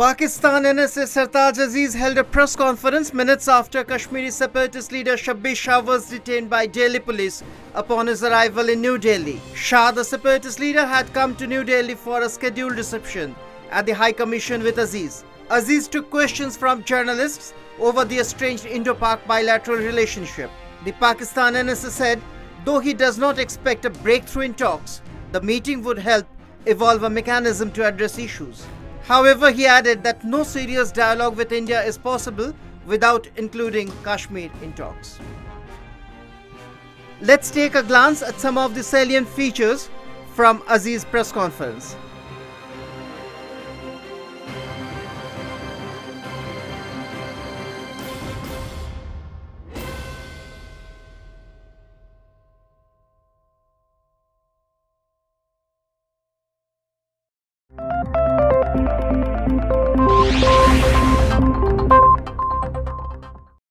Pakistan NSA Sartaj Aziz held a press conference minutes after Kashmiri separatist leader Shabbir Shah was detained by Delhi police upon his arrival in New Delhi. Shah, the separatist leader, had come to New Delhi for a scheduled reception at the High Commission with Aziz. Aziz took questions from journalists over the estranged Indo-Pak bilateral relationship. The Pakistan NSA said, though he does not expect a breakthrough in talks, the meeting would help evolve a mechanism to address issues. However, he added that no serious dialogue with India is possible without including Kashmir in talks. Let's take a glance at some of the salient features from Aziz's press conference.